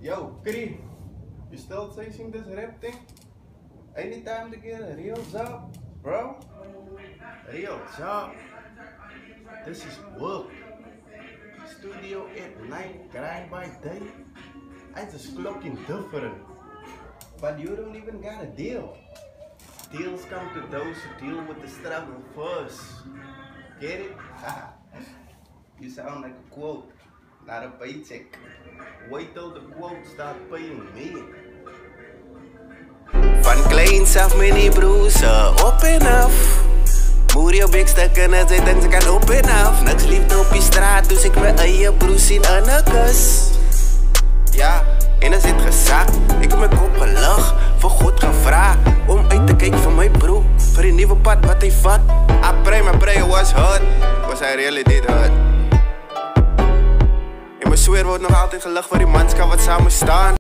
Yo, Kree, you still chasing this rap thing? Anytime to get a real job, bro? Real job? This is work. Studio at night, grind by day. I just clocking different. But you don't even got a deal. Deals come to those who deal with the struggle first. Get it? You sound like a quote, not a paycheck. Wait till the quote start paying me. Van kleins af met die broers, op en af. Moer jou bek stuk en as hy dink sy kan op en af. Niks liefde op die straat, dus ek my eie broers sien in 'n kus. Ja, en as het gesak, ek het my kop gelig, vir God gevra om uit te kyk vir my broer, vir die nuwe pad wat hy vat. I pray my prayer was heard, was I really did hurt. En my sweer word nog altyd gelig vir die manskap wat saam staan.